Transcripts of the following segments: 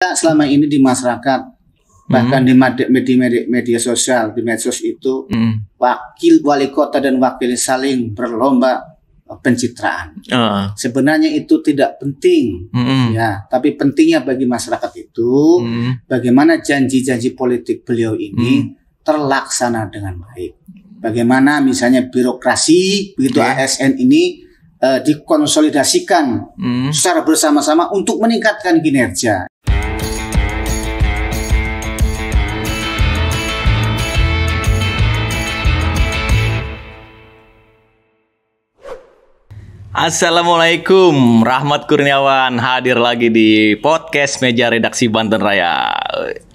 Selama ini di masyarakat, bahkan di media sosial, di medsos itu, wakil wali kota dan wakil saling berlomba pencitraan. Sebenarnya itu tidak penting, ya. Tapi pentingnya bagi masyarakat itu, bagaimana janji-janji politik beliau ini terlaksana dengan baik. Bagaimana misalnya birokrasi, begitu ASN ini dikonsolidasikan secara bersama-sama untuk meningkatkan kinerja. Assalamualaikum, Rahmat Kurniawan hadir lagi di podcast Meja Redaksi Banten Raya.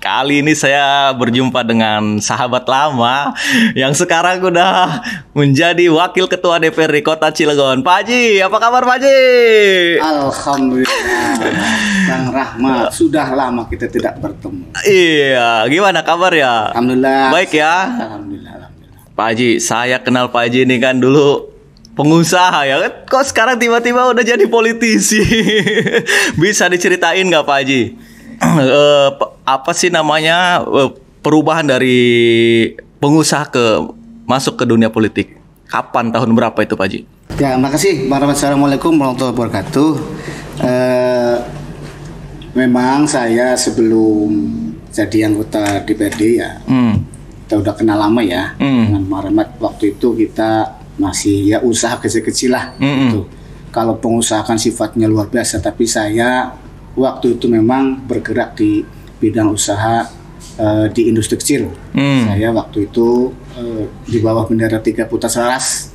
Kali ini saya berjumpa dengan sahabat lama yang sekarang udah menjadi Wakil Ketua DPRD Kota Cilegon. Pak Haji, apa kabar Pak Haji? Alhamdulillah, Bang Rahmat, sudah lama kita tidak bertemu. Iya, gimana kabar ya? Alhamdulillah. Baik ya? Alhamdulillah. Pak Haji, saya kenal Pak Haji ini kan dulu pengusaha ya, kok sekarang tiba-tiba udah jadi politisi? Bisa diceritain nggak Pak Haji? Apa sih namanya perubahan dari pengusaha masuk ke dunia politik? Kapan, tahun berapa itu Pak Haji? Ya, makasih. Assalamualaikum warahmatullahi wabarakatuh. Memang saya sebelum jadi anggota DPRD ya, kita udah kenal lama ya dengan Pak Rahmat. Waktu itu kita masih ya usaha kecil-kecil lah gitu. Kalau pengusaha kan sifatnya luar biasa, tapi saya waktu itu memang bergerak di bidang usaha di industri kecil. Saya waktu itu di bawah bendera 3 Putra Selaras,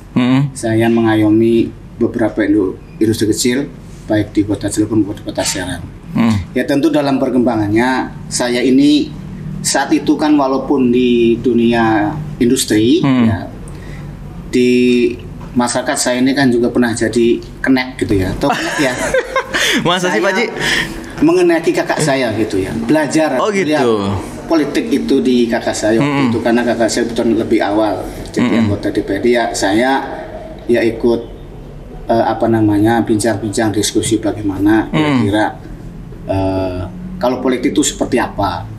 saya mengayomi beberapa industri kecil baik di Kota Cilegon maupun di Kota Serang. Ya tentu dalam perkembangannya saya ini saat itu kan walaupun di dunia industri ya, di masyarakat saya ini kan juga pernah jadi kenek gitu ya, atau ya. Masa sih Pak Haji? Mengenai kakak saya gitu ya, belajar gitu. Politik itu di kakak saya waktu itu, karena kakak saya betul lebih awal jadi anggota DPRD ya. Saya ya ikut bincang-bincang diskusi bagaimana kira-kira kalau politik itu seperti apa,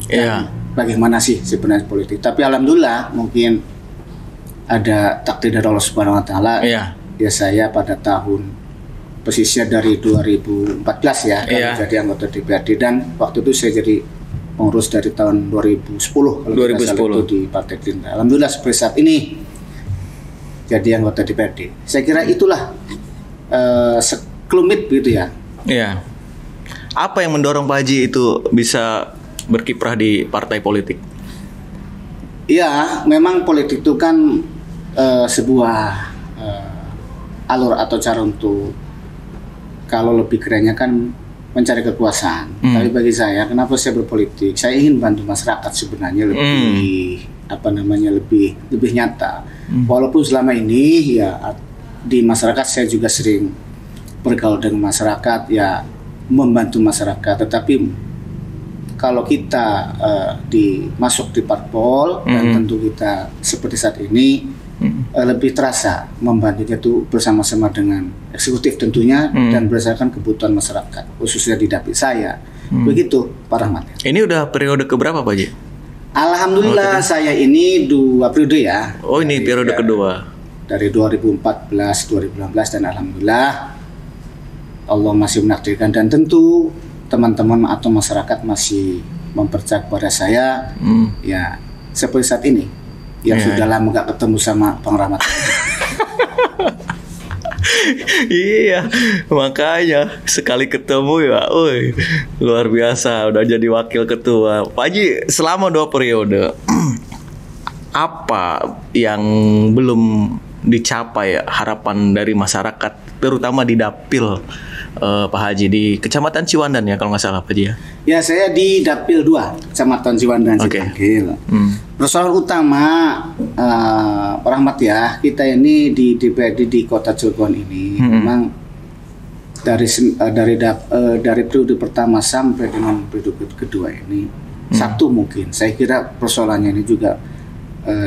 bagaimana sih sebenarnya politik. Tapi alhamdulillah mungkin ada takdir dari Allah Subhanahu Wa Taala. Ya saya pada tahun persisnya dari 2014 ya jadi anggota DPRD, dan waktu itu saya jadi pengurus dari tahun 2010 kalau 2010 itu di Partai Gerindra. Alhamdulillah sampai saat ini jadi anggota DPRD. Saya kira itulah sekelumit gitu ya. Iya. Apa yang mendorong Pak Haji itu bisa berkiprah di partai politik? Ya, memang politik itu kan sebuah alur atau cara untuk, kalau lebih kerennya kan mencari kekuasaan. Tapi bagi saya, kenapa saya berpolitik? Saya ingin bantu masyarakat sebenarnya lebih lebih nyata. Walaupun selama ini ya di masyarakat saya juga sering bergaul dengan masyarakat ya, membantu masyarakat. Tetapi kalau kita masuk di parpol dan tentu kita seperti saat ini lebih terasa membantunya itu bersama-sama dengan eksekutif tentunya dan berdasarkan kebutuhan masyarakat, khususnya di dapil saya. Begitu Pak Rahmat. Ini udah periode keberapa Pak Haji? Alhamdulillah saya ini 2 periode ya. Oh ini periode kedua. Dari 2014, 2016 dan alhamdulillah Allah masih menakdirkan, dan tentu teman-teman atau masyarakat masih mempercaya kepada saya ya seperti saat ini yang sudah lama gak ketemu sama Bang Rahmat. Iya, makanya sekali ketemu ya, luar biasa, udah jadi wakil ketua. Pak Haji, selama 2 periode apa yang belum dicapai harapan dari masyarakat, terutama di dapil Pak Haji di Kecamatan Ciwandan ya kalau nggak salah Pak Haji ya? Ya, saya di dapil 2 Kecamatan Ciwandan. Persoalan utama Pak Rahmat ya, kita ini di DPRD di Kota Cilegon ini memang dari periode pertama sampai dengan periode kedua ini satu mungkin saya kira persoalannya ini juga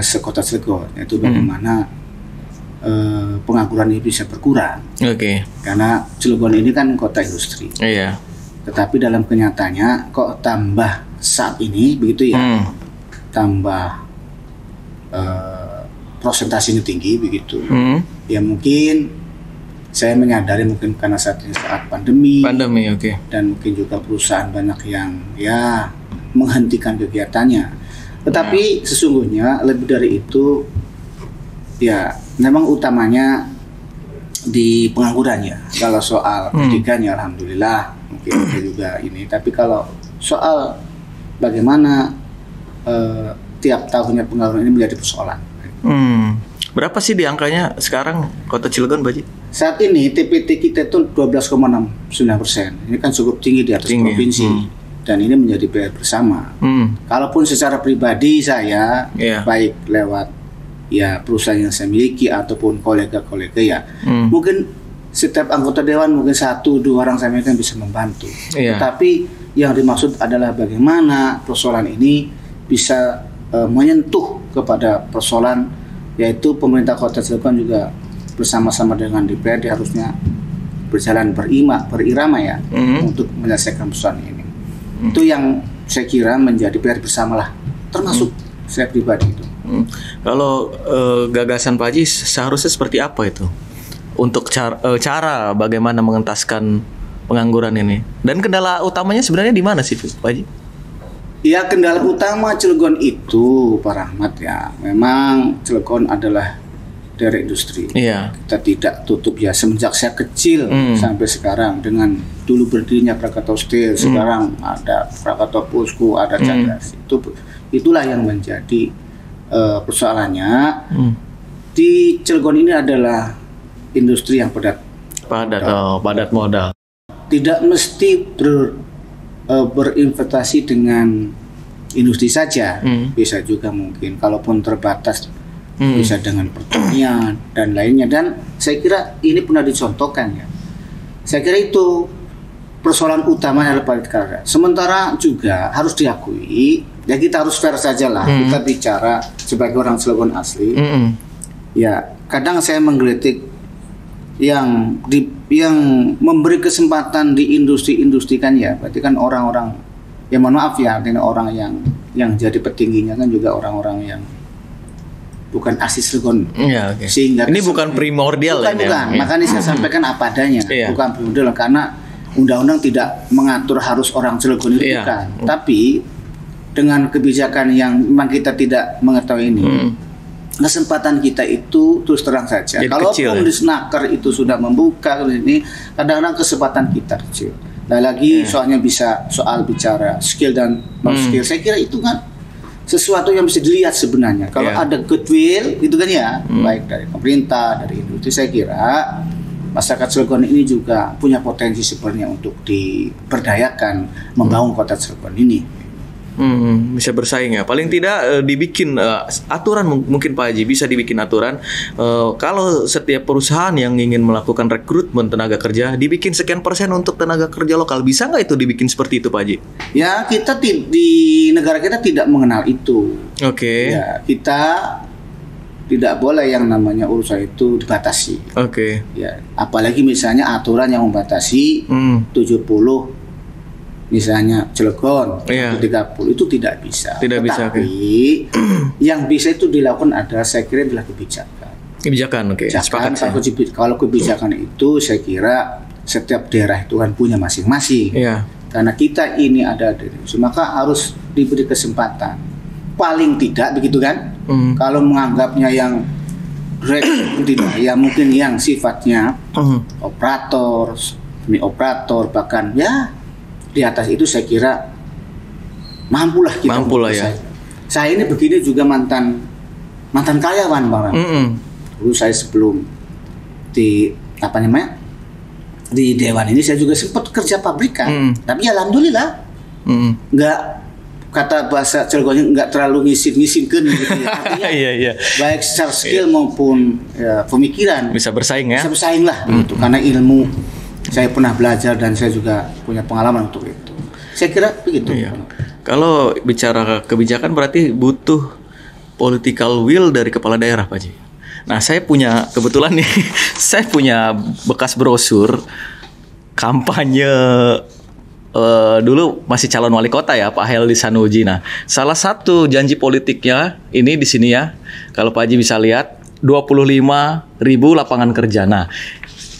sekota Cilegon, yaitu bagaimana pengangguran ini bisa berkurang. Karena Cilegon ini kan kota industri. Tetapi dalam kenyataannya kok tambah saat ini begitu ya, tambah prosentasenya tinggi begitu. Ya mungkin saya menyadari mungkin karena saat ini saat pandemi, oke. Dan mungkin juga perusahaan banyak yang ya menghentikan kegiatannya. Tetapi sesungguhnya lebih dari itu, ya memang utamanya di pengangguran ya. Kalau soal pendidikan ya alhamdulillah mungkin ada juga ini. Tapi kalau soal bagaimana tiap tahunnya pengangguran ini menjadi persoalan. Berapa sih di angkanya sekarang Kota Cilegon, Pak Haji? Saat ini TPT kita itu 12,69%. Ini kan cukup tinggi di atas provinsi. Dan ini menjadi PR bersama. Kalaupun secara pribadi saya baik lewat ya perusahaan yang saya miliki ataupun kolega-kolega ya, mungkin setiap anggota dewan mungkin 1-2 orang saya kan bisa membantu. Tapi yang dimaksud adalah bagaimana persoalan ini bisa menyentuh kepada persoalan, yaitu pemerintah Kota Cilegon juga bersama-sama dengan DPRD harusnya berjalan berirama ya untuk menyelesaikan persoalan ini. Itu yang saya kira menjadi PR bersama lah, termasuk saya pribadi itu. Kalau gagasan Pak Haji seharusnya seperti apa itu untuk cara bagaimana mengentaskan pengangguran ini, dan kendala utamanya sebenarnya di mana sih Pak Haji? Ya, kendala utama Cilegon itu Pak Rahmat ya, memang Cilegon adalah daerah industri. Kita tidak tutup ya, semenjak saya kecil sampai sekarang, dengan dulu berdirinya Krakatau Steel, sekarang ada Krakatau Pusku, ada Cadas. Itulah yang menjadi persoalannya. Di Cilegon ini adalah industri yang padat modal. Tidak mesti berinvestasi dengan industri saja, bisa juga mungkin kalaupun terbatas bisa dengan pertanian dan lainnya. Dan saya kira ini pernah dicontohkan ya. Saya kira itu persoalan utamanya adalah padat karya. Sementara juga harus diakui ya, kita harus fair saja lah. Kita bicara sebagai orang Cilegon asli. Ya, kadang saya menggelitik yang memberi kesempatan di industri kan ya, berarti kan orang-orang ya, mohon maaf ya, artinya orang yang jadi petingginya kan juga orang-orang yang bukan asli Cilegon. Sehingga ini bukan primordial bukan. Makanya saya sampaikan apa adanya. Bukan primordial karena undang-undang tidak mengatur harus orang Cilegon itu bukan. Tapi dengan kebijakan yang memang kita tidak mengetahui ini, kesempatan kita itu terus terang saja. Kalaupun di Snaker itu sudah membuka ini, kadang-kadang kesempatan kita kecil. Nah lagi soalnya soal bicara skill dan non skill, saya kira itu kan sesuatu yang bisa dilihat sebenarnya. Kalau ada goodwill gitu kan ya, baik dari pemerintah, dari industri, saya kira masyarakat Cilegon ini juga punya potensi sebenarnya untuk diberdayakan membangun kota Cilegon ini. Bisa bersaing ya. Paling tidak dibikin aturan, mungkin Pak Haji bisa dibikin aturan kalau setiap perusahaan yang ingin melakukan rekrutmen tenaga kerja dibikin sekian persen untuk tenaga kerja lokal. Bisa nggak itu dibikin seperti itu Pak Haji? Ya, kita di negara kita tidak mengenal itu. Ya, kita tidak boleh yang namanya urusan itu dibatasi. Ya, apalagi misalnya aturan yang membatasi 70 misalnya Cilegon 30 itu tidak bisa. Tetapi yang bisa itu dilakukan adalah, saya kira adalah kebijakan. Kalau kebijakan itu saya kira setiap daerah itu kan punya masing-masing. Karena kita ini ada di Indonesia, maka harus diberi kesempatan. Paling tidak begitu kan? Kalau menganggapnya yang tidak, ya mungkin yang sifatnya operator, semi operator, bahkan ya di atas itu saya kira mampulah kita. Saya ini begini juga mantan karyawan Bang. Dulu saya sebelum di di dewan ini saya juga sempat kerja pabrikan. Tapi alhamdulillah nggak, kata bahasa Cilegonnya nggak terlalu ngisin-ngisinkan gitu ya. Artinya baik secara skill maupun pemikiran bisa bersaing ya. Bisa bersaing lah gitu. Karena ilmu saya pernah belajar dan saya juga punya pengalaman untuk itu. Saya kira begitu. Kalau bicara kebijakan berarti butuh political will dari kepala daerah Pak Haji. Nah, saya punya kebetulan nih, saya punya bekas brosur kampanye dulu masih calon wali kota ya, Pak Heldy Sanuji. Nah, salah satu janji politiknya ini di sini ya, kalau Pak Haji bisa lihat, 25.000 lapangan kerja. Nah,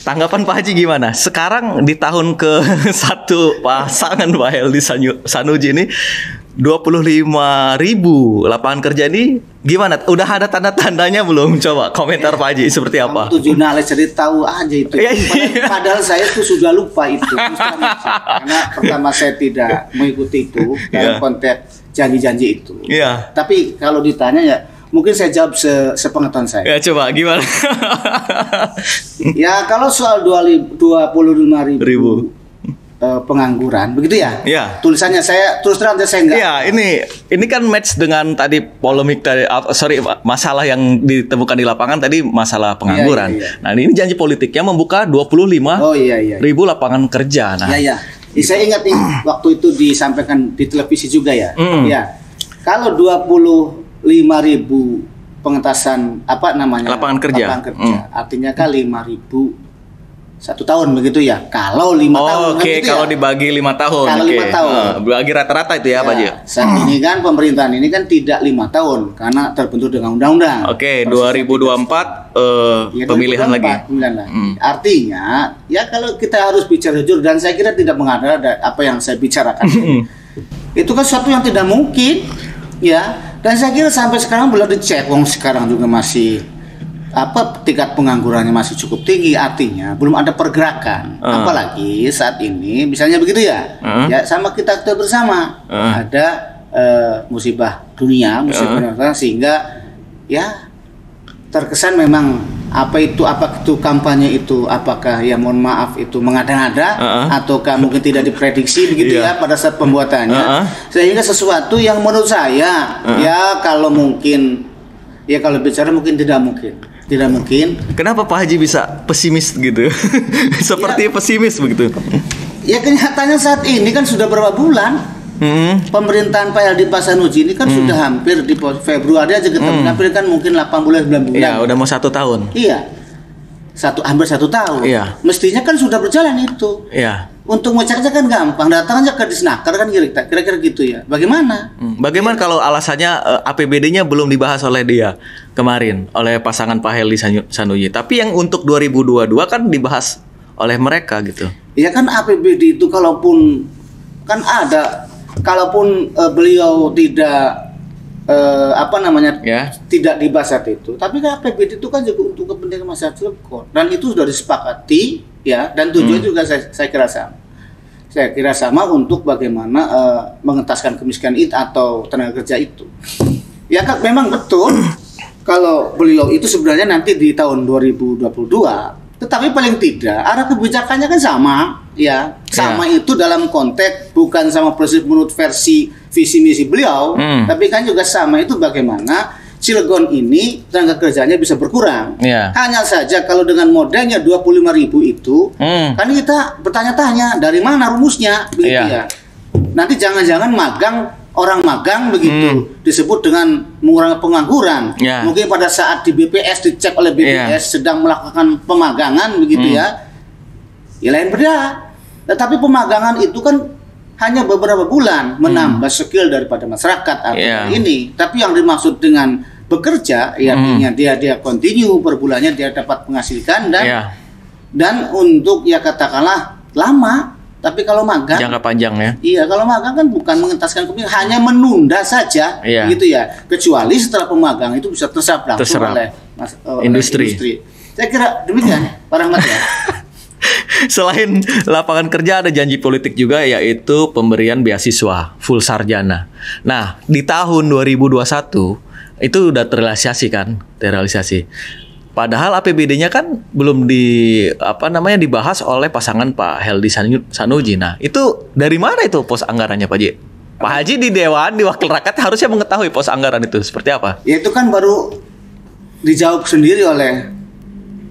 tanggapan Pak Haji gimana? Sekarang di tahun ke-1 pasangan Pak Heldy Sanuji ini 25.000 lapangan kerja ini gimana? Udah ada tanda-tandanya belum? Coba komentar Pak Haji seperti apa? Itu jurnalis jadi tahu aja itu. Padahal saya tuh sudah lupa itu. Karena pertama saya tidak mengikuti itu dalam konteks janji-janji itu. Tapi kalau ditanya ya mungkin saya jawab sepengetahuan saya. Ya coba gimana? Ya kalau soal 25.000 pengangguran begitu ya? Tulisannya saya terus terang saya enggak. Iya, ini kan match dengan tadi polemik tadi, masalah yang ditemukan di lapangan tadi, masalah pengangguran. Nah, ini janji politiknya membuka 25.000 lapangan kerja. Nah, saya ingat nih waktu itu disampaikan di televisi juga ya. Ya. Kalau 25.000 pengentasan lapangan kerja. Artinya kan 5.000 1 tahun begitu ya. Kalau 5 tahun Oke, kalau dibagi 5 tahun. Kalau 5 tahun. Bagi rata-rata itu ya, Pak Haji. Saat ini kan pemerintahan ini kan tidak 5 tahun karena terbentuk dengan undang-undang. 2024 pemilihan lagi. Artinya ya kalau kita harus bicara jujur, dan saya kira tidak mengada apa yang saya bicarakan. Itu kan sesuatu yang tidak mungkin ya. Dan saya kira sampai sekarang belum dicek. Sekarang juga masih tingkat penganggurannya masih cukup tinggi, artinya belum ada pergerakan. Apalagi saat ini misalnya begitu ya. Ya sama kita bersama ada musibah dunia, musibah sehingga ya terkesan memang apa itu kampanye itu, apakah ya mohon maaf itu mengada-ngada ataukah mungkin tidak diprediksi begitu ya pada saat pembuatannya, sehingga sesuatu yang menurut saya ya kalau mungkin ya kalau bicara mungkin tidak mungkin. Kenapa Pak Haji bisa pesimis gitu? Seperti pesimis begitu. Ya kenyataannya saat ini kan sudah berapa bulan pemerintahan Pak Heldy Sanuji ini kan sudah hampir di Februari aja kita hampir kan mungkin 8 bulan 9 bulan. Iya, udah mau 1 tahun. Iya. Hampir 1 tahun. Iya. Mestinya kan sudah berjalan itu. Iya. Untuk ngeceknya kan gampang, datang aja ke Disnaker kan kira-kira gitu ya. Bagaimana? Bagaimana kalau alasannya APBD-nya belum dibahas oleh dia kemarin oleh pasangan Pak Heldy Sanuji, tapi yang untuk 2022 kan dibahas oleh mereka gitu. Ya kan APBD itu kalaupun beliau tidak tidak dibahas saat itu, tapi kan APBD itu kan juga untuk kepentingan masyarakat Cilegon dan itu sudah disepakati ya, dan tujuan juga saya kira sama. Saya kira sama untuk bagaimana mengentaskan kemiskinan itu atau tenaga kerja itu. Ya kan memang betul kalau beliau itu sebenarnya nanti di tahun 2022, tetapi paling tidak arah kebijakannya kan sama ya. Sama itu dalam konteks bukan sama persis menurut versi visi misi beliau, tapi kan juga sama itu bagaimana Cilegon ini tenaga kerjanya bisa berkurang. Hanya saja kalau dengan modalnya 25.000 itu kan kita bertanya-tanya dari mana rumusnya begitu ya. Nanti jangan-jangan orang magang begitu disebut dengan mengurangi pengangguran. Mungkin pada saat di BPS dicek oleh BPS sedang melakukan pemagangan begitu ya. Ya lain beda. Tetapi pemagangan itu kan hanya beberapa bulan menambah skill daripada masyarakat ini. Tapi yang dimaksud dengan bekerja, artinya dia continue per bulannya dia dapat menghasilkan dan untuk ya katakanlah lama. Tapi kalau magang jangka panjang ya. Iya, kalau magang kan bukan mengentaskan kemiskinan, hanya menunda saja gitu ya. Kecuali setelah pemagang itu bisa terserap langsung oleh industri. Saya kira demikian, Pak Rahmat ya. Selain lapangan kerja ada janji politik juga, yaitu pemberian beasiswa full sarjana. Nah, di tahun 2021 itu udah terrealisasi. Padahal APBD-nya kan belum dibahas oleh pasangan Pak Heldy Sanuji. Nah, itu dari mana itu pos anggarannya, Pak Haji? Pak Haji di Dewan, di Wakil Rakyat harusnya mengetahui pos anggaran itu seperti apa. Ya itu kan baru dijawab sendiri oleh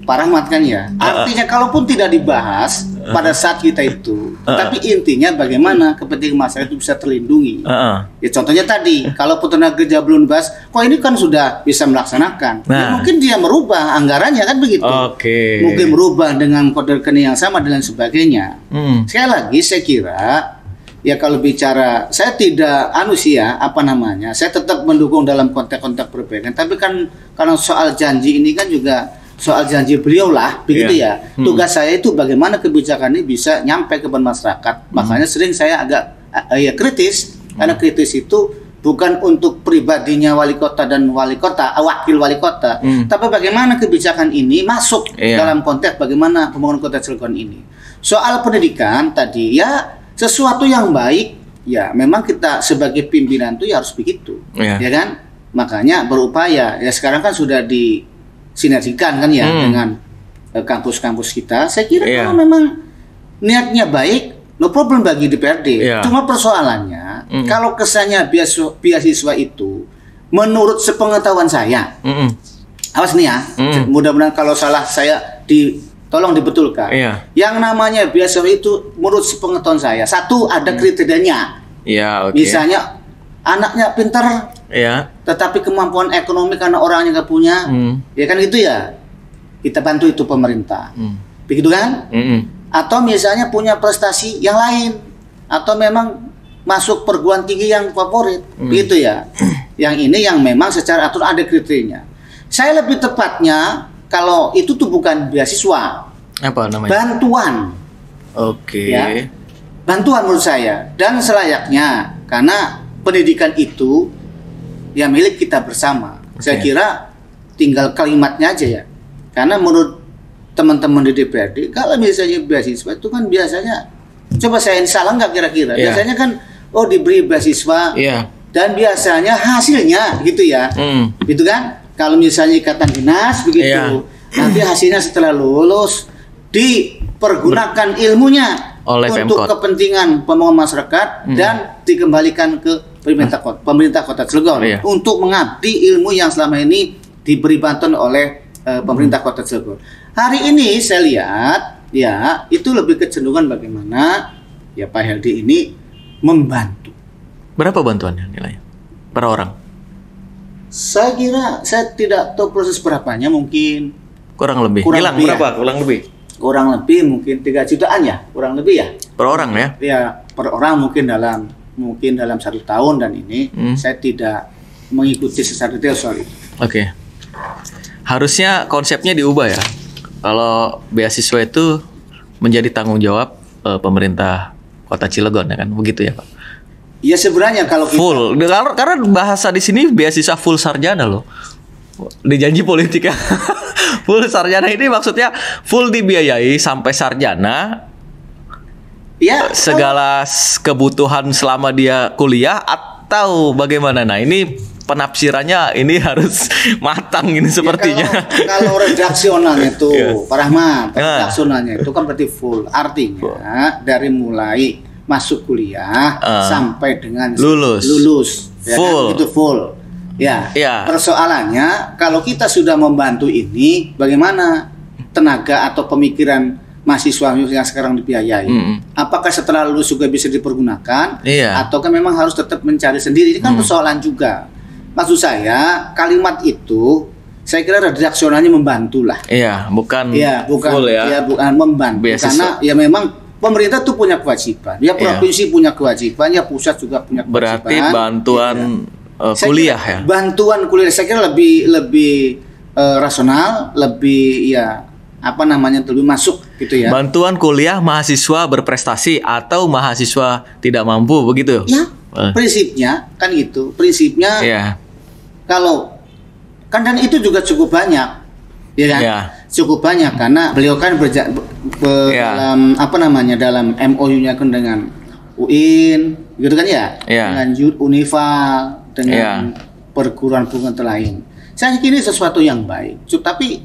Pak Rahmat kan ya. Artinya kalaupun tidak dibahas pada saat kita itu, tapi intinya bagaimana kepentingan masyarakat itu bisa terlindungi. Ya contohnya tadi, kalau tenaga kerja belum dibahas, kok ini kan sudah bisa melaksanakan. Ya, mungkin dia merubah anggarannya kan begitu. Mungkin merubah dengan kode rekening yang sama dan lain sebagainya. Sekali lagi saya kira ya kalau bicara saya tidak saya tetap mendukung dalam konteks-konteks berbeda. Tapi kan karena soal janji ini kan juga soal janji beliau lah, begitu ya. Tugas saya itu bagaimana kebijakan ini bisa nyampe ke masyarakat. Makanya sering saya agak kritis, karena kritis itu bukan untuk pribadinya wali kota dan wakil wali kota, tapi bagaimana kebijakan ini masuk dalam konteks bagaimana pembangunan kota Cilegon ini. Soal pendidikan tadi ya sesuatu yang baik, ya memang kita sebagai pimpinan itu ya harus begitu, ya kan? Makanya berupaya, ya sekarang kan sudah disinergikan kan ya dengan kampus-kampus kita. Saya kira kalau memang niatnya baik, no problem bagi DPRD. Cuma persoalannya, kalau kesannya beasiswa itu, menurut sepengetahuan saya, awas nih ya, mudah-mudahan kalau salah saya tolong dibetulkan. Yang namanya beasiswa itu menurut sepengetahuan saya, satu ada kriterianya. Misalnya anaknya pintar, tetapi kemampuan ekonomi karena orangnya nggak punya, ya kan gitu ya. Kita bantu itu pemerintah, begitu kan? Atau misalnya punya prestasi yang lain, atau memang masuk perguruan tinggi yang favorit, begitu ya. Yang ini yang memang secara aturan ada kriterianya. Saya lebih tepatnya kalau itu tuh bukan beasiswa, apa namanya? Bantuan. Ya, bantuan menurut saya, dan selayaknya karena pendidikan itu ya milik kita bersama. Saya kira tinggal kalimatnya aja ya. Karena menurut teman-teman di DPRD, kalau misalnya beasiswa itu kan biasanya, coba saya ini salah nggak kira-kira? Biasanya kan diberi beasiswa dan biasanya hasilnya gitu ya, gitu kan? Kalau misalnya ikatan dinas begitu, nanti hasilnya setelah lulus dipergunakan ilmunya untuk kepentingan pembangunan masyarakat dan dikembalikan ke pemerintah Kota Cilegon untuk mengabdi ilmu yang selama ini diberi bantuan oleh pemerintah Kota Cilegon. Hari ini saya lihat ya itu lebih kecenderungan bagaimana ya Pak Heldi ini membantu. Berapa bantuannya nilainya per orang? Saya kira saya tidak tahu proses berapanya, mungkin kurang lebih. Berapa? Kurang lebih mungkin 3 jutaan ya, kurang lebih ya. Per orang ya? Ya per orang mungkin dalam 1 tahun, dan ini saya tidak mengikuti secara detail soal itu. Harusnya konsepnya diubah ya. Kalau beasiswa itu menjadi tanggung jawab pemerintah Kota Cilegon ya kan, begitu ya Pak? Ya sebenarnya kalau kita full, karena bahasa di sini beasiswa full sarjana loh. Di janji politik ya. Full sarjana ini maksudnya full dibiayai sampai sarjana. Ya, segala kebutuhan selama dia kuliah atau bagaimana? Nah, ini penafsirannya ini harus matang ini sepertinya. Kalau redaksionalnya itu Pak Rahmat, redaksionalnya itu kan berarti full. Artinya dari mulai masuk kuliah sampai dengan lulus ya full. Kan? Itu full. Ya. Persoalannya kalau kita sudah membantu ini, bagaimana tenaga atau pemikiran mahasiswa yang sekarang dibiayai? Apakah setelah lulus juga bisa dipergunakan? Ataukah memang harus tetap mencari sendiri? Ini kan persoalan juga. Maksud saya kalimat itu saya kira redaksionalnya membantu lah. Bukan full ya. Bukan membantu. Karena ya memang pemerintah tuh punya kewajiban. Ya provinsi punya kewajiban, ya pusat juga punya kewajiban. Berarti bantuan kuliah ya. Bantuan kuliah saya kira lebih rasional, lebih lebih masuk gitu ya. Bantuan kuliah mahasiswa berprestasi atau mahasiswa tidak mampu begitu. Ya, prinsipnya kan gitu. Prinsipnya kalau kan, dan itu juga cukup banyak. Ya kan? Cukup banyak karena beliau kan dalam MOU-nya kan dengan UIN gitu kan ya. Dengan Unival, dengan perguruan lain. Saya kira ini sesuatu yang baik. Tapi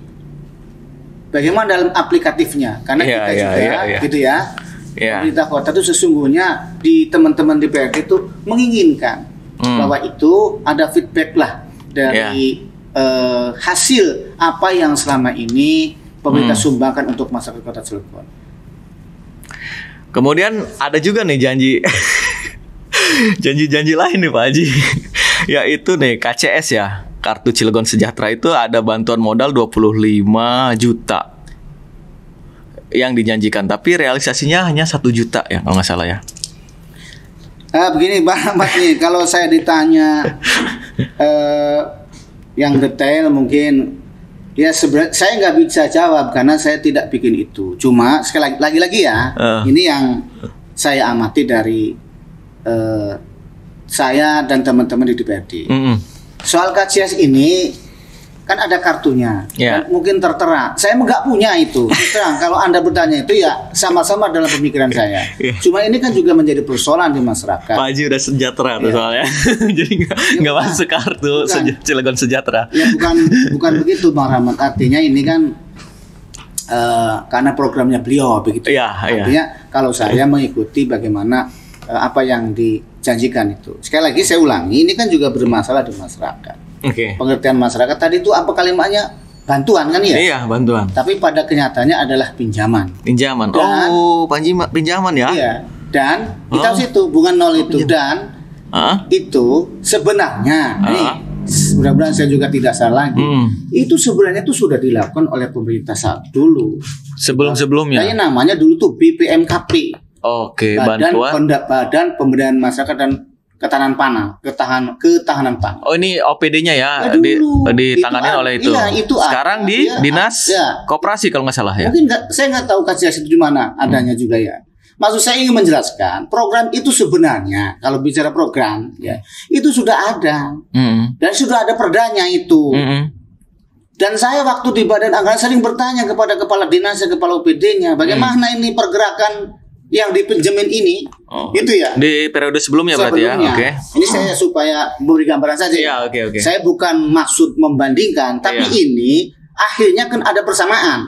bagaimana dalam aplikatifnya? Karena kita juga gitu ya. Pemerintah kota itu sesungguhnya di teman-teman DPRD itu menginginkan bahwa itu ada feedback lah dari hasil apa yang selama ini pemerintah sumbangkan untuk masyarakat Kota Cilegon. Kemudian ada juga nih janji lain nih Pak Haji. Yaitu nih KCS ya, Kartu Cilegon Sejahtera, itu ada bantuan modal 25 juta yang dijanjikan, tapi realisasinya hanya 1 juta ya kalau nggak salah ya. Begini Bang Ahmad nih, kalau saya ditanya yang detail mungkin ya sebenarnya saya nggak bisa jawab karena saya tidak bikin itu. Cuma sekali lagi ya, ini yang saya amati dari saya dan teman-teman di DPRD. Soal KCS ini kan ada kartunya, kan mungkin tertera. Saya nggak punya itu. Terang, kalau Anda bertanya itu ya sama-sama dalam pemikiran saya. Cuma ini kan juga menjadi persoalan di masyarakat. Pak Haji udah sejahtera tuh soalnya, jadi nggak masuk kartu Cilegon Sejahtera. Ya bukan begitu Bang Rahmat. Artinya ini kan karena programnya beliau begitu. Artinya kalau saya mengikuti bagaimana apa yang dijanjikan itu. Sekali lagi saya ulangi, ini kan juga bermasalah di masyarakat. Pengertian masyarakat tadi itu apa kalimatnya? Bantuan kan ya? Iya, bantuan. Tapi pada kenyataannya adalah pinjaman. Pinjaman. Pinjaman ya? Iya. Dan kita harus itu hubungan nol itu dan itu sebenarnya ini mudah-mudahan saya juga tidak salah lagi. Itu sebenarnya itu sudah dilakukan oleh pemerintah saat dulu. Sebelum-sebelumnya. Kayaknya namanya dulu tuh BPMKP. Badan Pemberdayaan Masyarakat dan Ketahanan Pangan. Oh, ini OPD-nya ya, ditangani oleh itu. Iya, itu sekarang di Dinas Koperasi kalau nggak salah ya. Mungkin saya nggak tahu KCS itu di mana adanya juga ya. Maksud saya ingin menjelaskan program itu sebenarnya kalau bicara program ya itu sudah ada dan sudah ada perdanya itu. Dan saya waktu di Badan Anggaran sering bertanya kepada kepala dinas dan kepala OPD-nya bagaimana ini pergerakan yang dipinjemin ini, itu ya. Di periode sebelumnya berarti ya. Ini saya supaya memberi gambaran saja. Ya, Saya bukan maksud membandingkan, tapi ini akhirnya kan ada persamaan.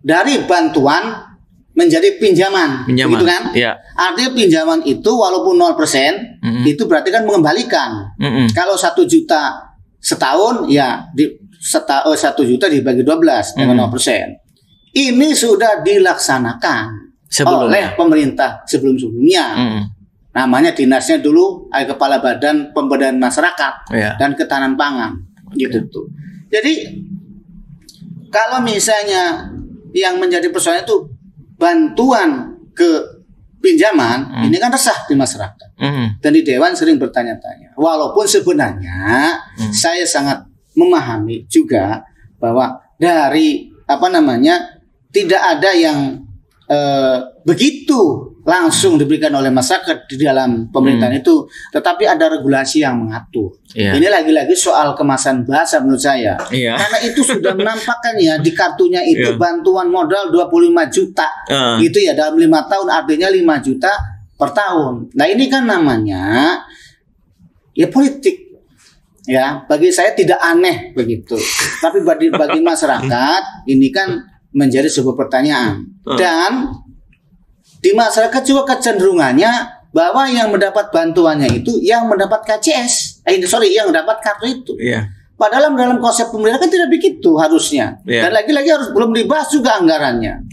Dari bantuan menjadi pinjaman. Gitu kan? Artinya pinjaman itu walaupun 0%, itu berarti kan mengembalikan. Kalau 1 juta setahun, ya 1 juta dibagi 12 dengan 0%. Ini sudah dilaksanakan oleh pemerintah sebelumnya. Namanya dinasnya dulu Kepala Badan Pemberdayaan Masyarakat dan Ketahanan Pangan gitu tuh. Jadi kalau misalnya yang menjadi persoalan itu bantuan ke pinjaman, ini kan resah di masyarakat. Dan di Dewan sering bertanya-tanya. Walaupun sebenarnya saya sangat memahami juga bahwa dari tidak ada yang begitu langsung diberikan oleh masyarakat di dalam pemerintahan itu, tetapi ada regulasi yang mengatur. Ini lagi-lagi soal kemasan bahasa menurut saya. Karena itu sudah menampakkan ya di kartunya itu bantuan modal 25 juta gitu ya dalam 5 tahun, artinya 5 juta per tahun. Nah ini kan namanya ya politik. Ya, bagi saya tidak aneh begitu. Tapi bagi masyarakat ini kan menjadi sebuah pertanyaan. Dan di masyarakat juga kecenderungannya bahwa yang mendapat bantuannya itu yang mendapat KCS. Yang mendapat kartu itu. Padahal dalam konsep pemerintah kan tidak begitu harusnya. Dan lagi-lagi harus belum dibahas juga anggarannya.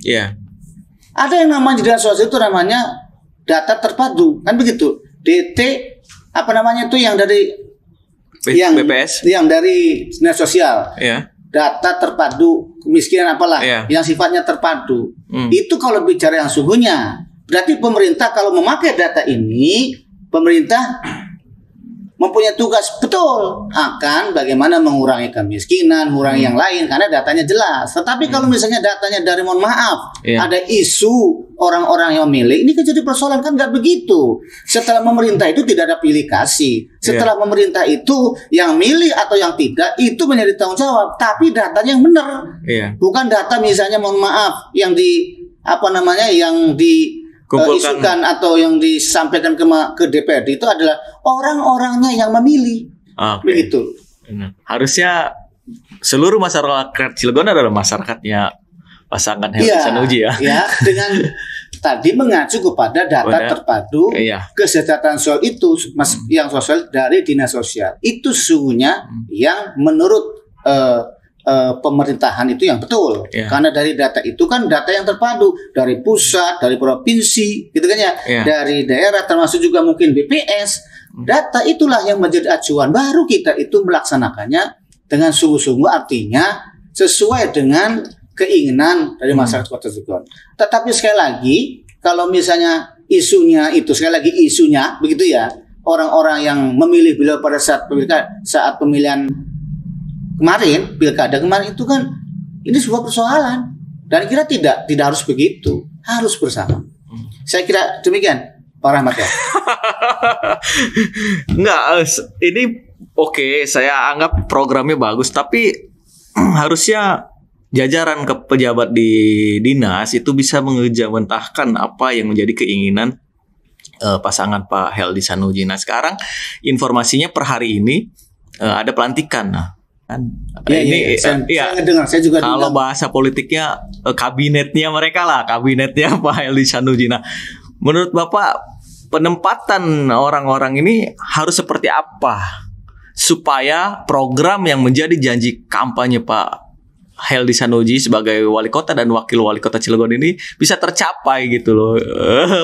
Ada yang namanya di dalam sosial itu namanya data terpadu, kan begitu. DT itu yang dari BPS, yang dari dinas sosial. Data terpadu kemiskinan yang sifatnya terpadu. Itu kalau bicara yang sungguhnya, berarti pemerintah kalau memakai data ini, pemerintah mempunyai tugas betul akan bagaimana mengurangi kemiskinan, mengurangi yang lain karena datanya jelas. Tetapi kalau misalnya datanya dari ada isu orang-orang yang memilih, ini kan jadi persoalan kan nggak begitu. Setelah pemerintah itu tidak ada pilih kasih. Setelah pemerintah itu yang milih atau yang tidak itu menjadi tanggung jawab. Tapi datanya yang benar, bukan data misalnya yang isukan atau yang disampaikan ke DPRD itu adalah orang-orangnya yang memilih. Begitu. Harusnya seluruh masyarakat Cilegon adalah masyarakatnya pasangan Heru Sanuji ya. Dengan tadi mengacu kepada data terpadu kesejahteraan sosial itu yang sosial dari dinas sosial. Itu sesungguhnya yang menurut pemerintahan itu yang betul. Karena dari data itu kan data yang terpadu dari pusat, dari provinsi, gitu kan ya, dari daerah termasuk juga mungkin BPS. Data itulah yang menjadi acuan, baru kita itu melaksanakannya dengan sungguh-sungguh, artinya sesuai dengan keinginan dari masyarakat Kota Cilegon. Tetapi sekali lagi, kalau misalnya isunya itu, sekali lagi isunya begitu ya, orang-orang yang memilih beliau pada saat pemilihan kemarin, pilkada kemarin itu kan ini sebuah persoalan, dan kira tidak harus begitu, harus bersama. Saya kira demikian Pak Rahmat ya. Enggak, ini oke, saya anggap programnya bagus, tapi harusnya jajaran ke pejabat di dinas itu bisa mengejamentahkan apa yang menjadi keinginan pasangan Pak Heldy Sanusi. Nah, sekarang informasinya per hari ini ada pelantikan. Nah, kan saya dengar, saya juga kalau dengar. bahasa politiknya kabinetnya mereka lah, kabinetnya Pak Heldy Sanusi. Nah, menurut Bapak penempatan orang-orang ini harus seperti apa supaya program yang menjadi janji kampanye Pak Heldy Sanusi sebagai wali kota dan wakil wali kota Cilegon ini bisa tercapai gitu loh.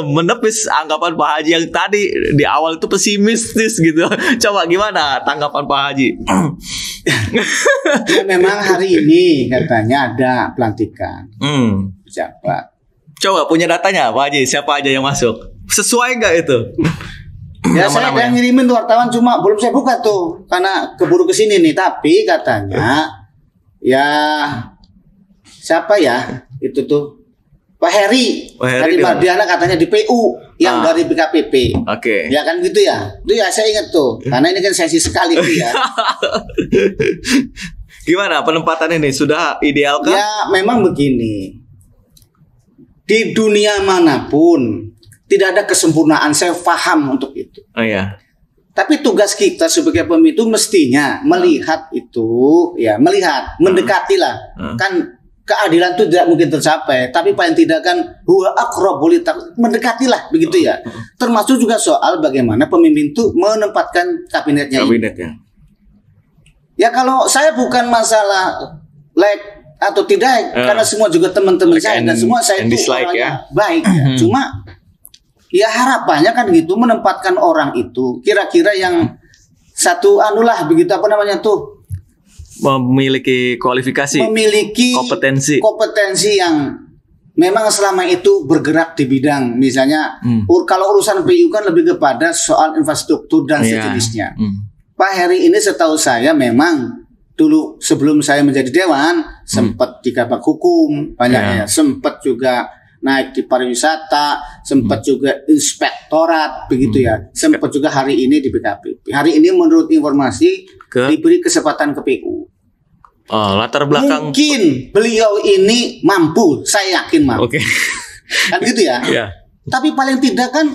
Menepis anggapan Pak Haji yang tadi di awal itu pesimistis gitu. Coba gimana tanggapan Pak Haji? Ya, memang hari ini katanya ada pelantikan pejabat. Coba punya datanya Pak Haji, siapa aja yang masuk? Sesuai nggak itu? Ya, saya udah ngirimin tuh wartawan, cuma belum saya buka tuh karena keburu kesini nih. Tapi katanya ya siapa ya itu tuh Pak Heri Mardiana katanya di PU yang dari BKPP. Oke. Ya kan gitu ya. Itu ya saya ingat tuh karena ini kan sesi sekali tuh ya. Gimana penempatan ini, sudah ideal kan? Ya memang begini, di dunia manapun tidak ada kesempurnaan, saya paham untuk itu. Oh iya. Tapi tugas kita sebagai pemimpin itu mestinya melihat itu, ya melihat, mendekati lah. Kan keadilan itu tidak mungkin tercapai, tapi paling tidak kan huwa aqrabul littaqwa, mendekatilah begitu ya. Termasuk juga soal bagaimana pemimpin itu menempatkan kabinetnya. Ya kalau saya bukan masalah like atau tidak, karena semua juga teman-teman saya dan semua saya itu orangnya baik. Cuma ya harapannya kan gitu, menempatkan orang itu kira-kira yang satu anulah begitu, apa namanya tuh, memiliki kualifikasi, memiliki kompetensi yang memang selama itu bergerak di bidang misalnya kalau urusan PU kan lebih kepada soal infrastruktur dan sejenisnya. Pak Heri ini setahu saya memang dulu sebelum saya menjadi dewan sempat di kabak hukum banyaknya, sempat juga naik di pariwisata, sempat juga inspektorat begitu ya, sempat juga hari ini di BKPP. Hari ini menurut informasi diberi kesempatan ke PU. Latar belakang mungkin beliau ini mampu, saya yakin mampu. Kan gitu ya. Tapi paling tidak kan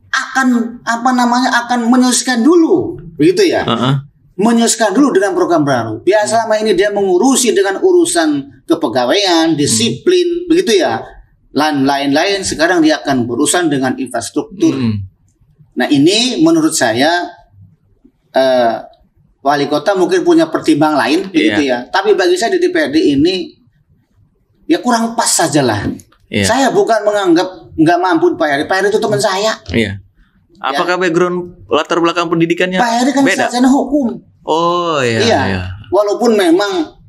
akan akan menyesuaikan dulu begitu ya. Menyesuaikan dulu dengan program baru. Biasa selama ini dia mengurusi dengan urusan kepegawaian, disiplin begitu ya. Lain-lain, sekarang dia akan berurusan dengan infrastruktur. Nah ini menurut saya wali kota mungkin punya pertimbangan lain begitu ya. Tapi bagi saya di DPRD ini ya kurang pas sajalah. Saya bukan menganggap nggak mampu Pak Heri. Pak Heri itu teman saya. Apakah background latar belakang pendidikannya Pak Heri kan sarjana hukum. Walaupun memang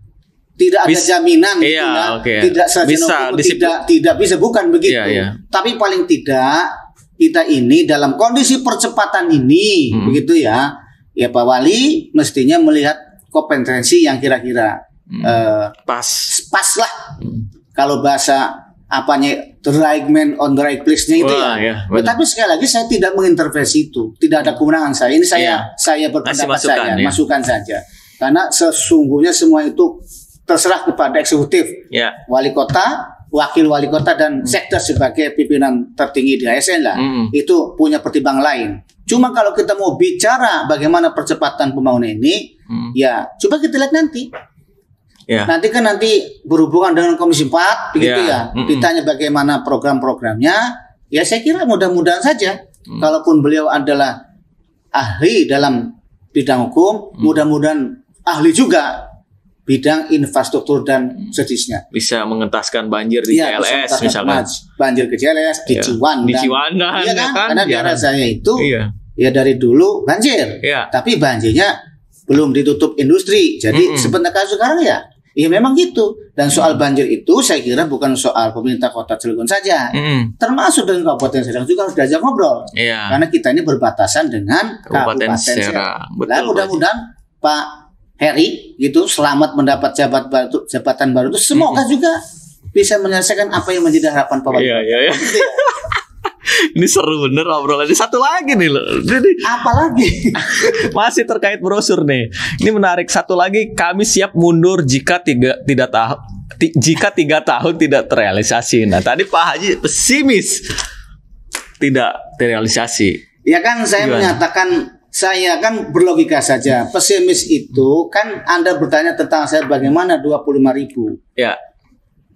tidak ada jaminan tidak sarjana hukum, tidak bisa, bukan begitu. Tapi paling tidak kita ini dalam kondisi percepatan ini begitu ya. Ya Pak Wali mestinya melihat kompetensi yang kira-kira pas lah. Kalau bahasa apanya, the right man on the right place-nya itu tapi sekali lagi saya tidak mengintervensi itu, tidak ada kewenangan saya. Ini saya berpendapat masukan saja. Karena sesungguhnya semua itu terserah kepada eksekutif, wali kota, wakil wali kota dan sekda sebagai pimpinan tertinggi di ASN lah. Itu punya pertimbangan lain. Cuma kalau kita mau bicara bagaimana percepatan pembangunan ini, ya coba kita lihat nanti. Nanti kan berhubungan dengan Komisi 4 begitu ya. Ditanya bagaimana program-programnya, ya saya kira mudah-mudahan saja. Kalaupun beliau adalah ahli dalam bidang hukum, mudah-mudahan ahli juga bidang infrastruktur dan sejenisnya. Bisa mengentaskan banjir di CLS misalkan. Banjir ke CLS di Ciwandan. Di Ciwandan ya kan? Karena daerah saya itu ya dari dulu banjir. Tapi banjirnya belum ditutup industri. Jadi sebenarnya sekarang ya Ya memang gitu. Dan soal banjir itu saya kira bukan soal pemerintah Kota Cilegon saja. Termasuk dengan Kabupaten Serang juga harus diajak ngobrol. Karena kita ini berbatasan dengan Kabupaten Serang. Nah, mudah-mudahan Pak Heri gitu selamat mendapat jabatan baru itu, semoga juga bisa menyelesaikan apa yang menjadi harapan Pak. Iya. Ini seru bener obrolannya. Satu lagi nih loh. Jadi apa lagi? Masih terkait brosur nih. Ini menarik. Satu lagi, kami siap mundur jika 3 tahun tidak terrealisasi. Nah, tadi Pak Haji pesimis tidak terrealisasi. Ya kan saya menyatakan, saya kan berlogika saja. Pesimis itu kan Anda bertanya tentang saya bagaimana 25.000. Ya.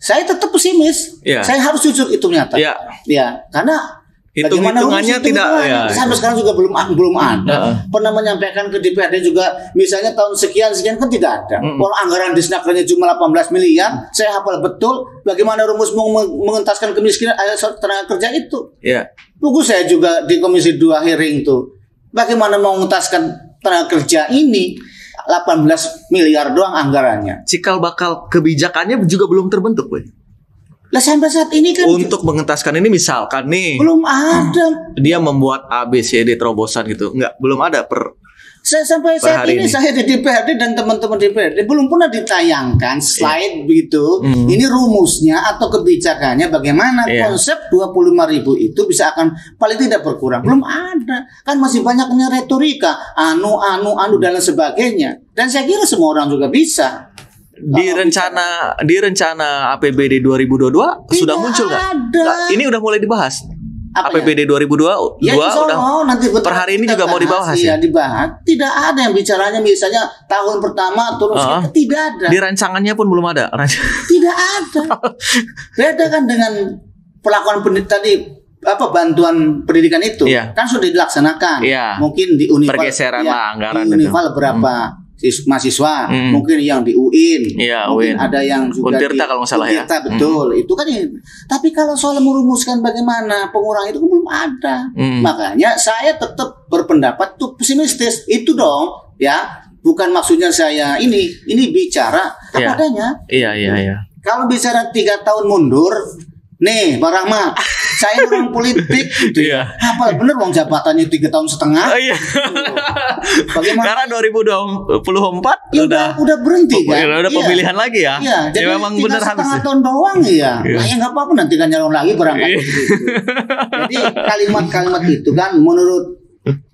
Saya tetap pesimis. Saya harus jujur itu menyatakan. Ya, karena hitung-hitungannya tidak ya. Sampai sekarang juga belum ada. Pernah menyampaikan ke DPRD juga, misalnya tahun sekian kan tidak ada. Kalau anggaran disnakernya cuma 18 miliar, saya hafal betul bagaimana rumus mengentaskan kemiskinan tenaga kerja itu. Tunggu saya juga di Komisi 2 hearing tuh. Bagaimana mau mengentaskan tenaga kerja ini 18 miliar doang anggarannya. Cikal bakal kebijakannya juga belum terbentuk, Boy. Lah sampai saat ini kan untuk mengentaskan ini misalkan nih belum ada. Dia membuat ABCD terobosan gitu. Belum ada saya sampai saat ini saya di DPRD dan teman-teman DPRD belum pernah ditayangkan slide begitu. Ini rumusnya atau kebijakannya bagaimana konsep 25.000 itu bisa akan paling tidak berkurang. Belum ada. Kan masih banyaknya retorika, anu dan lain sebagainya. Dan saya kira semua orang juga bisa. Di rencana APBD 2022 sudah muncul nggak? Ini udah mulai dibahas. APBD 2022 udah nanti per hari ini juga mau dibahas ya? Dibahas. Tidak ada yang bicaranya misalnya tahun pertama terus tidak ada. Di rancangannya pun belum ada. Tidak ada. Beda kan dengan pelakuan tadi bantuan pendidikan itu kan sudah dilaksanakan. Mungkin di Unival pergeseran anggaran di Unival berapa mahasiswa, mungkin yang di UIN, mungkin ada yang juga Untirta kalau nggak salah ya. Betul, itu kan ini. Tapi kalau soal merumuskan bagaimana pengurangan itu belum ada. Makanya saya tetap berpendapat tuh pesimistis. Itu dong, ya. Bukan maksudnya saya ini bicara apa adanya. Iya. Kalau bicara 3 tahun mundur, nih Pak Rahmat, saya orang politik gitu ya. Apa bener uang jabatannya 3,5 tahun. Bagaimana? Karena 2024 udah berhenti kan? Udah pemilihan lagi ya. Jadi memang bener habis. 3,5 tahun doang ya. Nah, ya nggak apa-apa nanti kan nyalon lagi berangkat. Jadi kalimat-kalimat itu kan menurut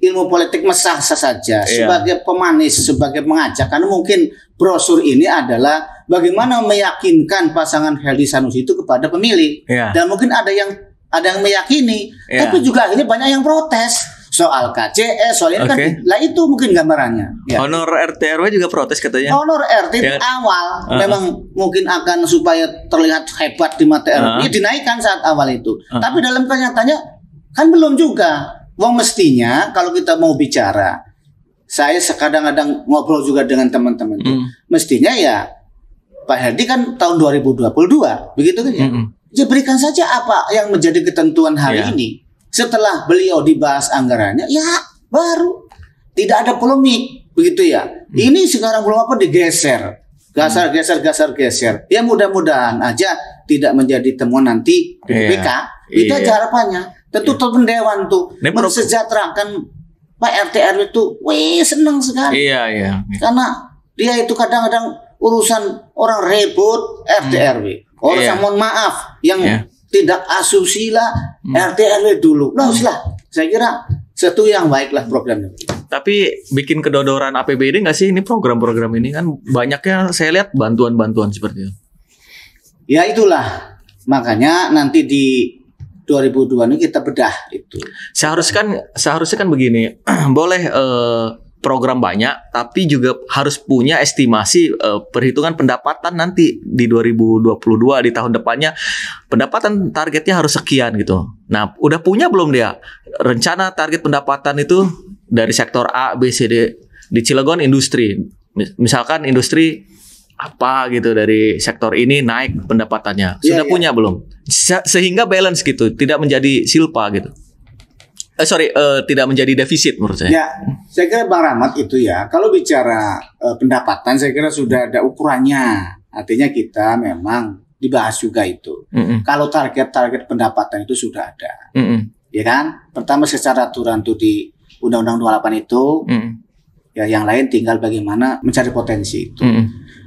ilmu politik mesah saja sebagai pemanis, sebagai mengajak. Karena mungkin brosur ini adalah bagaimana meyakinkan pasangan Healthy Sanusi itu kepada pemilih. Dan mungkin ada yang meyakini, tapi juga akhirnya banyak yang protes soal KCS, soal ini kan. Lah itu mungkin gambarannya. Honor RT RW juga protes katanya. Honor RT awal memang mungkin akan supaya terlihat hebat di mata RW dinaikkan saat awal itu. Tapi dalam kenyataannya kan belum juga. Wong mestinya kalau kita mau bicara, saya kadang-kadang ngobrol juga dengan teman-teman itu, mestinya ya Pak Herdi kan tahun 2022, begitu kan ya? Ya berikan saja apa yang menjadi ketentuan hari ini. Setelah beliau dibahas anggarannya, ya baru tidak ada polemik, begitu ya. Ini sekarang belum apa digeser, geser. Ya mudah-mudahan aja tidak menjadi temuan nanti di BPK. Itu aja harapannya. Tentu teman dewan tuh mensejahterakan Pak RT RW itu, senang sekali. Iya. Karena dia itu kadang-kadang urusan orang ribut RT RW. Orang mohon maaf yang tidak asusila RT RW dulu. Saya kira satu yang baiklah programnya. Tapi bikin kedodoran APBD nggak sih ini program-program ini kan banyaknya saya lihat bantuan-bantuan seperti itu. Ya itulah makanya nanti di 2002 ini kita bedah itu. Seharusnya kan begini, boleh program banyak, tapi juga harus punya estimasi perhitungan pendapatan nanti di 2022 di tahun depannya pendapatan targetnya harus sekian gitu. Nah, udah punya belum dia rencana target pendapatan itu dari sektor A, B, C, D di Cilegon industri, misalkan industri apa gitu dari sektor ini naik pendapatannya sudah punya belum sehingga balance gitu tidak menjadi silpa gitu tidak menjadi defisit menurut saya. Saya kira Bang Rahmat itu ya kalau bicara pendapatan saya kira sudah ada ukurannya artinya kita memang dibahas juga itu. Kalau target-target pendapatan itu sudah ada, ya kan? Pertama secara aturan tuh di Undang-Undang 28 itu, ya yang lain tinggal bagaimana mencari potensi itu.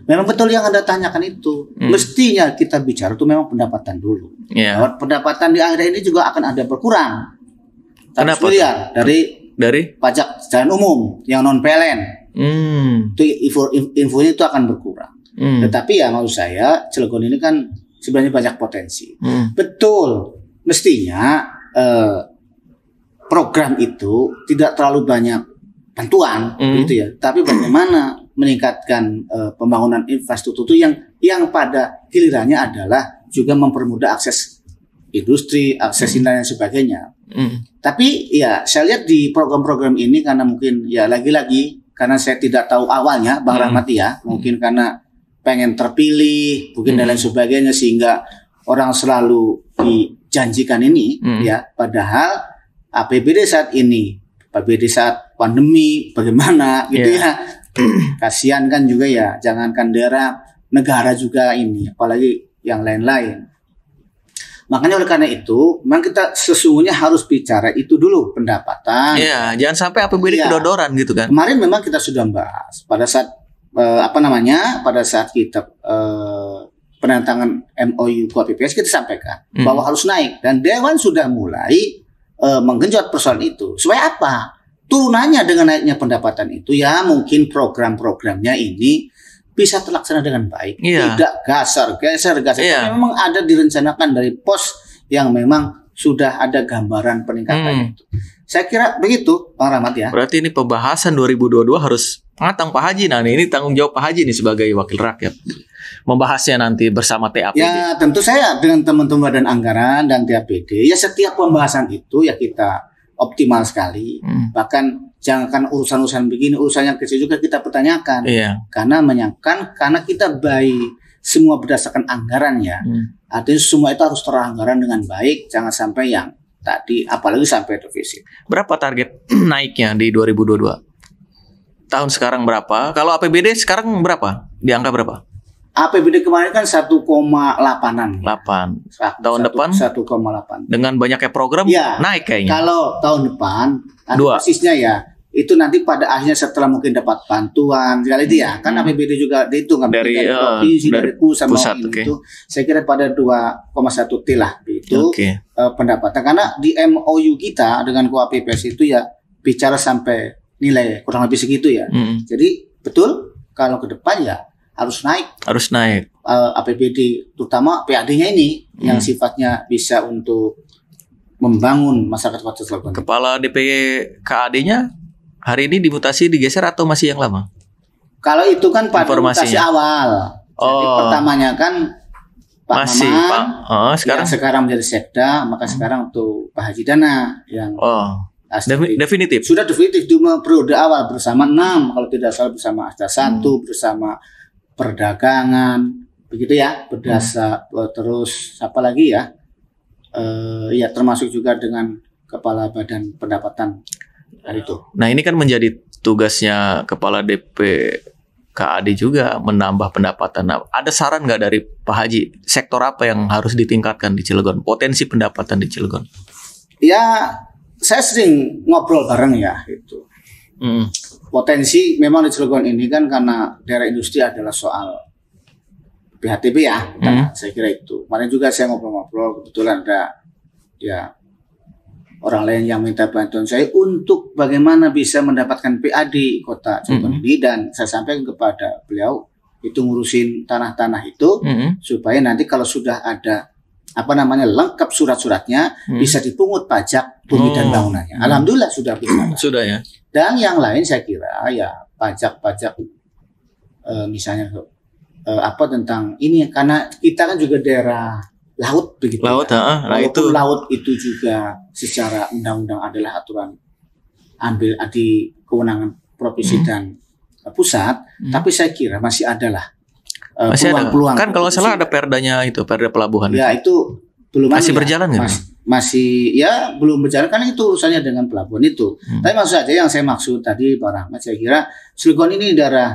Memang betul yang Anda tanyakan itu. Mestinya kita bicara itu memang pendapatan dulu. Yeah. Pendapatan di akhir ini juga akan ada berkurang. 100 Kenapa miliar dari pajak jalan umum yang non PLN. Itu infonya itu akan berkurang. Tetapi ya maksud saya Cilegon ini kan sebenarnya banyak potensi. Betul, mestinya program itu tidak terlalu banyak bantuan, gitu ya. Tapi bagaimana meningkatkan pembangunan infrastruktur itu yang pada gilirannya adalah juga mempermudah akses industri, akses dan sebagainya. Tapi ya saya lihat di program-program ini karena mungkin ya lagi-lagi karena saya tidak tahu awalnya Bang Rahmat ya, mungkin karena pengen terpilih, mungkin dan lain sebagainya sehingga orang selalu dijanjikan ini ya, padahal APBD saat ini, APBD saat pandemi bagaimana gitu ya. Kasihan kan juga ya, jangankan daerah, negara juga ini, apalagi yang lain-lain. Makanya oleh karena itu, memang kita sesungguhnya harus bicara itu dulu pendapatan. Iya, jangan sampai APBD kedodoran gitu kan. Kemarin memang kita sudah membahas pada saat pada saat kita penandatangan MOU KUHP kita sampaikan bahwa harus naik dan Dewan sudah mulai menggenjot persoalan itu. Supaya apa? Turunannya dengan naiknya pendapatan itu ya mungkin program-programnya ini bisa terlaksana dengan baik, tidak geser. Memang ada direncanakan dari pos yang memang sudah ada gambaran peningkatan itu. Saya kira begitu, Bang Rahmat ya. Berarti ini pembahasan 2022 harus matang Pak Haji. Nah, ini tanggung jawab Pak Haji nih sebagai wakil rakyat. Membahasnya nanti bersama TAPD. Ya, tentu saya dengan teman-teman Badan Anggaran dan TAPD, ya setiap pembahasan itu ya kita optimal sekali. Bahkan jangan urusan-urusan begini, urusan yang kecil juga kita pertanyakan. Karena kita baik semua berdasarkan anggaran ya. Artinya semua itu harus teranggaran dengan baik, jangan sampai yang tadi apalagi sampai defisit. Berapa target naiknya di 2022? Tahun sekarang berapa? Kalau APBD sekarang berapa? Di angka berapa? APBD kemarin kan 1,8-an. 8. Tahun depan 1,8. Dengan banyaknya program naik kayaknya. Kalau tahun depan persisnya ya itu nanti pada akhirnya setelah mungkin dapat bantuan sekali itu ya kan APBD juga dihitung dari provinsi dari pusat itu saya kira pada 2,1 T lah itu pendapatan karena di MOU kita dengan KUHP itu ya bicara sampai nilai kurang lebih segitu ya. Jadi betul kalau ke depan ya harus naik APBD terutama PAD-nya ini yang sifatnya bisa untuk membangun masyarakat Kota Cilegon. Kepala DPKAD-nya hari ini dimutasi digeser atau masih yang lama? Kalau itu kan pada mutasi awal. Jadi pertamanya kan Pak Maman sekarang menjadi Sekda, maka sekarang untuk Pak Haji Dana yang definitif. Sudah definitif di periode awal bersama 6 kalau tidak salah bersama Asda 1 bersama perdagangan begitu ya, berdasar terus apa lagi ya? Ya termasuk juga dengan kepala badan pendapatan itu. Nah ini kan menjadi tugasnya kepala DPKAD juga menambah pendapatan. Nah, ada saran nggak dari Pak Haji sektor apa yang harus ditingkatkan di Cilegon? Potensi pendapatan di Cilegon? Ya saya sering ngobrol bareng ya itu. Potensi memang di Cilegon ini kan karena daerah industri adalah soal PHTB ya. Saya kira itu. Kemarin juga saya ngobrol-ngobrol kebetulan ada ya orang lain yang minta bantuan saya untuk bagaimana bisa mendapatkan PAD Kota Cilegon ini dan saya sampaikan kepada beliau itu ngurusin tanah-tanah itu supaya nanti kalau sudah ada lengkap surat-suratnya bisa dipungut pajak bumi dan bangunannya. Alhamdulillah sudah bisa. Sudah ya. Dan yang lain saya kira ya pajak-pajak misalnya tentang ini karena kita kan juga daerah laut begitu. Walaupun laut itu juga secara undang-undang adalah aturan ambil di kewenangan provinsi dan pusat, tapi saya kira masih adalah peluang-peluang. Kan kalau salah ada perdanya itu, perda pelabuhan. Ya itu belum masih berjalan nggak? Masih ya belum berjalan karena itu urusannya dengan pelabuhan itu. Tapi maksud saja yang saya maksud tadi Pak Rahmat, saya kira Cilegon ini daerah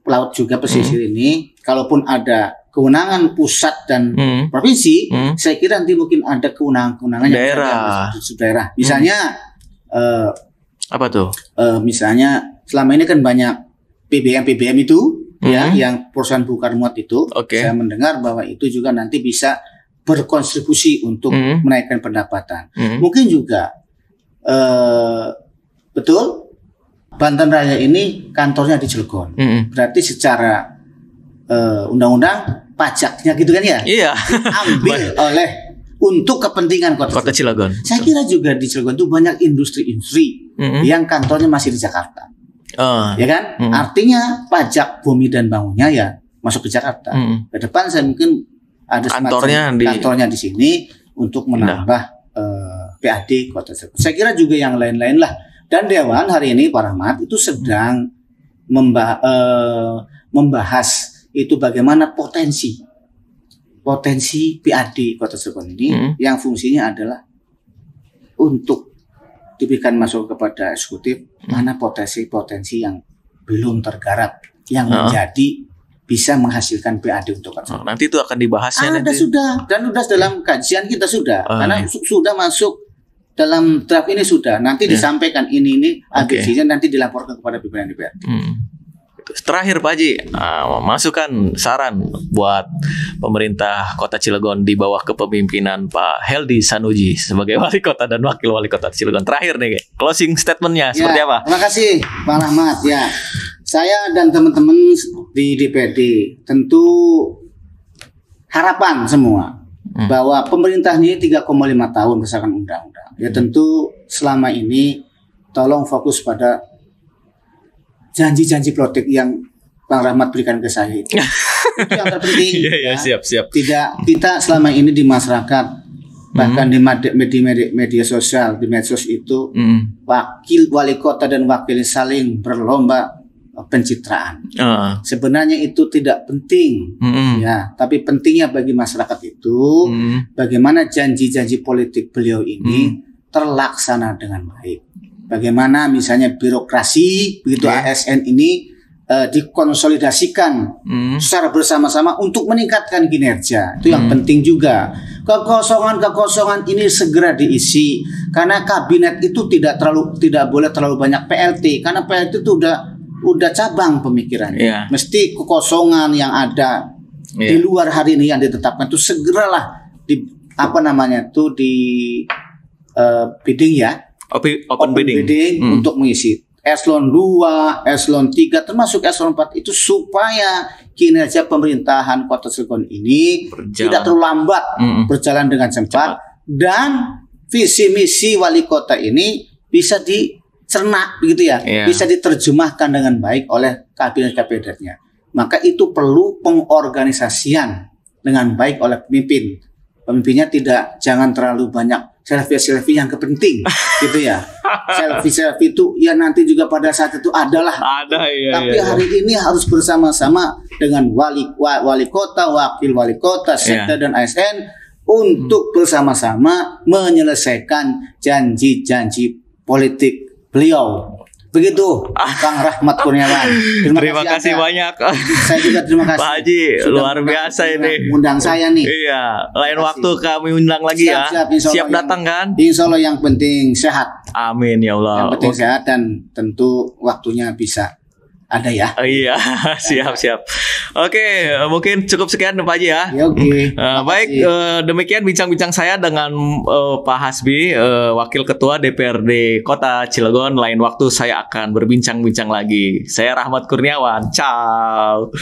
laut juga pesisir ini, kalaupun ada kewenangan pusat dan provinsi, saya kira nanti mungkin ada kewenangan-kewenangan daerah. Daerah. Misalnya apa tuh? Misalnya selama ini kan banyak PBM itu ya, yang perusahaan bongkar muat itu. Saya mendengar bahwa itu juga nanti bisa berkontribusi untuk menaikkan pendapatan. Mungkin juga betul Banten Raya ini kantornya di Cilegon. Berarti secara undang-undang pajaknya gitu kan ya? Iya. Ambil oleh untuk kepentingan kota Cilegon. Saya kira juga di Cilegon itu banyak industri-industri yang kantornya masih di Jakarta. Ya kan? Artinya pajak bumi dan bangunnya ya masuk ke Jakarta. Ke depan saya mungkin ada kantornya di sini untuk menambah PAD kota Cilegon. Saya kira juga yang lain-lain lah. Dan Dewan hari ini Pak Rahmat itu sedang membahas itu bagaimana potensi PAD kota Cilegon ini yang fungsinya adalah untuk diberikan masuk kepada eksekutif mana potensi-potensi yang belum tergarap yang menjadi bisa menghasilkan PAD untuk kota Cilegon. Nanti itu akan dibahasnya nanti. Sudah dalam kajian kita sudah karena sudah masuk dalam draft ini sudah nanti disampaikan ini agenda nanti dilaporkan kepada pimpinan DPR. Terakhir Pak Haji, masukan saran buat pemerintah Kota Cilegon di bawah kepemimpinan Pak Heldy Sanuji sebagai wali kota dan wakil wali kota Cilegon. Terakhir nih, closing statementnya seperti apa? Terima kasih Pak Rahmat. Ya, saya dan teman-teman di DPRD tentu harapan semua bahwa pemerintah ini 3,5 tahun berdasarkan undang-undang. Ya tentu selama ini tolong fokus pada janji-janji politik yang Bang Rahmat berikan ke saya itu yang terpenting. Siap. Kita selama ini di masyarakat bahkan di media sosial, di medsos itu wakil wali kota dan wakil saling berlomba pencitraan. Sebenarnya itu tidak penting, ya. Tapi pentingnya bagi masyarakat itu bagaimana janji-janji politik beliau ini terlaksana dengan baik. Bagaimana misalnya birokrasi begitu ASN ini dikonsolidasikan secara bersama-sama untuk meningkatkan kinerja. Itu yang penting juga. Kekosongan ini segera diisi karena kabinet itu tidak boleh terlalu banyak PLT karena PLT itu udah cabang pemikirannya. Mesti kekosongan yang ada di luar hari ini yang ditetapkan itu segeralah bidding ya. Open bidding untuk mengisi eselon 2, eselon 3 termasuk eselon 4 itu supaya kinerja pemerintahan Kota Cilegon ini tidak terlalu lambat, berjalan dengan cepat dan visi misi wali kota ini bisa dicerna begitu ya, bisa diterjemahkan dengan baik oleh kabinet-kabinetnya. Maka itu perlu pengorganisasian dengan baik oleh pemimpin. Pemimpinnya jangan terlalu banyak selfie yang kepenting gitu ya. Selfie itu ya nanti juga pada saat itu ada. Tapi hari ini harus bersama-sama dengan wali kota, wakil wali kota, sekda dan ASN untuk bersama-sama menyelesaikan janji-janji politik beliau. Begitu Kang Rahmat Kurniawan. Terima kasih banyak. Saya juga terima kasih. Pak Haji luar biasa ini. Undang saya nih. Iya, lain waktu kami undang lagi ya. Siap datang kan? Insya Allah yang penting sehat. Amin ya Allah. Yang penting sehat dan tentu waktunya bisa ada ya. Iya, siap. Oke, mungkin cukup sekian Pak Haji ya. Oke. Baik, demikian bincang-bincang saya dengan Pak Hasbi, Wakil Ketua DPRD Kota Cilegon. Lain waktu saya akan berbincang-bincang lagi. Saya Rahmat Kurniawan. Ciao.